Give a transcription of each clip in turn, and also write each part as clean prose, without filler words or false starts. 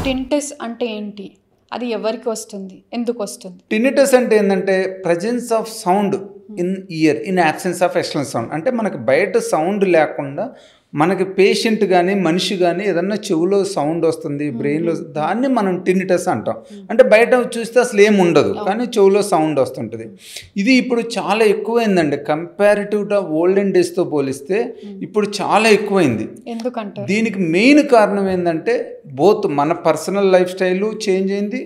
టింటస్ అంటే ఏంటి? అది ఎవరికి వస్తుంది? ఎందుకు వస్తుంది? టినిటస్ అంటే ఏంటంటే presence of sound in year in absence of external sound. అంటే మనకి బయట సౌండ్ లేకుండా మనకి పేషెంట్ కానీ మనిషి కానీ ఏదన్నా చెవులో సౌండ్ వస్తుంది, బ్రెయిన్లో, దాన్ని మనం టినిటస్ అంటాం. అంటే బయట చూస్తే అసలు ఏమి ఉండదు, కానీ చెవులో సౌండ్ వస్తుంటుంది. ఇది ఇప్పుడు చాలా ఎక్కువైందండి. కంపారిటివ్ టు ఓల్డెన్ డేస్తో పోలిస్తే ఇప్పుడు చాలా ఎక్కువైంది. ఎందుకంటే దీనికి మెయిన్ కారణం ఏంటంటే బోత్ మన పర్సనల్ లైఫ్ స్టైలు చేంజ్ అయింది,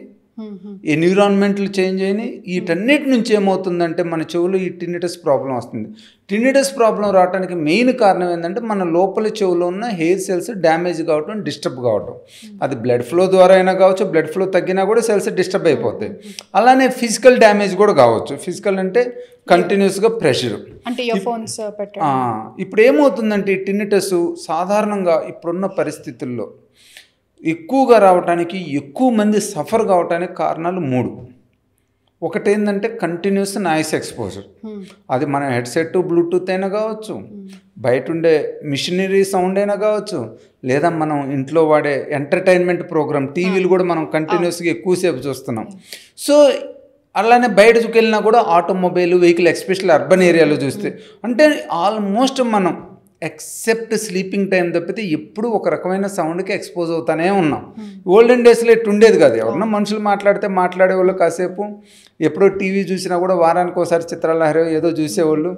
ఎన్విరాన్మెంట్లు చేంజ్ అయినాయి. వీటన్నిటి నుంచి ఏమవుతుందంటే మన చెవులో ఈ టినిటస్ ప్రాబ్లం వస్తుంది. టినిటస్ ప్రాబ్లం రావడానికి మెయిన్ కారణం ఏంటంటే మన లోపల చెవులో ఉన్న హెయిర్ సెల్స్ డ్యామేజ్ కావటం, డిస్టర్బ్ కావటం. అది బ్లడ్ ఫ్లో ద్వారా అయినా కావచ్చు, బ్లడ్ ఫ్లో తగ్గినా కూడా సెల్స్ డిస్టర్బ్ అయిపోతాయి. అలానే ఫిజికల్ డ్యామేజ్ కూడా కావచ్చు. ఫిజికల్ అంటే కంటిన్యూస్గా ప్రెషర్. అంటే ఇయర్ఫోన్స్ పెట్టడం. ఇప్పుడు ఏమవుతుందంటే ఈ టినిటస్ సాధారణంగా ఇప్పుడున్న పరిస్థితుల్లో ఎక్కువగా రావడానికి, ఎక్కువ మంది సఫర్ కావడానికి కారణాలు 3. ఒకటేంటంటే కంటిన్యూస్ నాయిస్ ఎక్స్పోజర్. అది మన హెడ్సెట్, బ్లూటూత్ అయినా కావచ్చు, బయట ఉండే మిషనరీ సౌండ్ అయినా కావచ్చు, లేదా మనం ఇంట్లో వాడే ఎంటర్టైన్మెంట్ ప్రోగ్రామ్ టీవీలు కూడా మనం కంటిన్యూస్గా ఎక్కువసేపు చూస్తున్నాం. సో అలానే బయటకు వెళ్ళినా కూడా ఆటోమొబైల్ వెహికల్, ఎస్పెషల్లీ అర్బన్ ఏరియాలో చూస్తే, అంటే ఆల్మోస్ట్ మనం ఎక్సెప్ట్ స్లీపింగ్ టైం తప్పితే ఎప్పుడు ఒక రకమైన సౌండ్కి ఎక్స్పోజ్ అవుతానే ఉన్నాం. ఓల్డెన్ డేస్లో ఇట్టు ఉండేది కాదు. ఎవరన్నా మనుషులు మాట్లాడేవాళ్ళు, కాసేపు ఎప్పుడో టీవీ చూసినా కూడా వారానికి ఒకసారి చిత్రాలహరి ఏదో చూసేవాళ్ళు.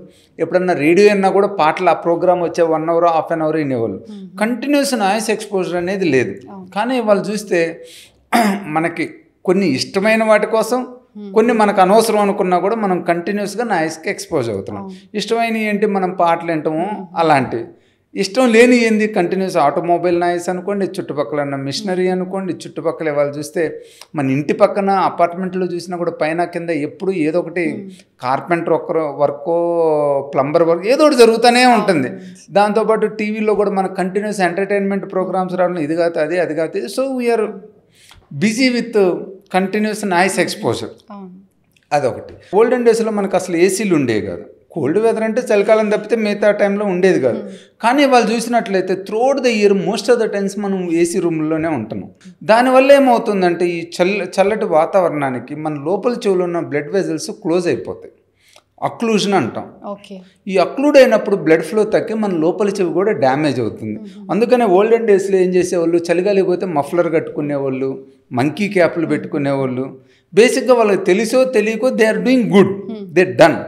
ఎప్పుడన్నా రేడియో అయినా కూడా పాటలు, ఆ ప్రోగ్రామ్ వచ్చే 1 hour, హాఫ్ అన్ అవర్ వినేవాళ్ళు. కంటిన్యూస్ నాయిస్ ఎక్స్పోజర్ అనేది లేదు. కానీ వాళ్ళు చూస్తే మనకి కొన్ని ఇష్టమైన వాటి కోసం, కొన్ని మనకు అనవసరం అనుకున్నా కూడా మనం కంటిన్యూస్గా నాయిస్కి ఎక్స్పోజ్ అవుతున్నాం. ఇష్టమైనవి ఏంటి, మనం పాటలు వింటాము, అలాంటివి. ఇష్టం లేని ఏంది, కంటిన్యూస్ ఆటోమొబైల్ నాయిస్ అనుకోండి, చుట్టుపక్కల ఉన్న మిషనరీ అనుకోండి, చుట్టుపక్కల వాళ్ళు చూస్తే మన ఇంటి పక్కన అపార్ట్మెంట్లో చూసినా కూడా పైన కింద ఎప్పుడు ఏదో ఒకటి కార్పెంటర్ వర్కో, ప్లంబర్ వర్క్, ఏదో ఒకటి జరుగుతూనే ఉంటుంది. దాంతోపాటు టీవీలో కూడా మన కంటిన్యూస్ ఎంటర్టైన్మెంట్ ప్రోగ్రామ్స్ రావడం, ఇది కాదు అది, అది కాదు. So we're busy with continuous noise exposure. అదొకటి. ఓల్డెన్ డేస్లో మనకు అసలు ఏసీలు ఉండేవి కాదు. కోల్డ్ వెదర్ అంటే చలికాలం తప్పితే మిగతా టైంలో ఉండేది కాదు. కానీ వాళ్ళు చూసినట్లయితే throughout the year most of the times మనం ఏసీ రూమ్లోనే ఉంటున్నాం. దానివల్ల ఏమవుతుందంటే ఈ చల్లటి వాతావరణానికి మన లోపల చెవులో ఉన్న బ్లడ్ వెజల్స్ క్లోజ్ అయిపోతాయి. అక్లూజన్ అంటాం. ఈ అక్లూడ్ అయినప్పుడు బ్లడ్ ఫ్లో తగ్గి మన లోపల చెవి కూడా డ్యామేజ్ అవుతుంది. అందుకనే ఓల్డెన్ డేస్లో ఏం చేసేవాళ్ళు, చలిగాలి పోతే మఫ్లర్ కట్టుకునేవాళ్ళు, మంకీ క్యాప్లు పెట్టుకునేవాళ్ళు. బేసిక్గా వాళ్ళకి తెలుసో తెలియకో they are doing good, they done.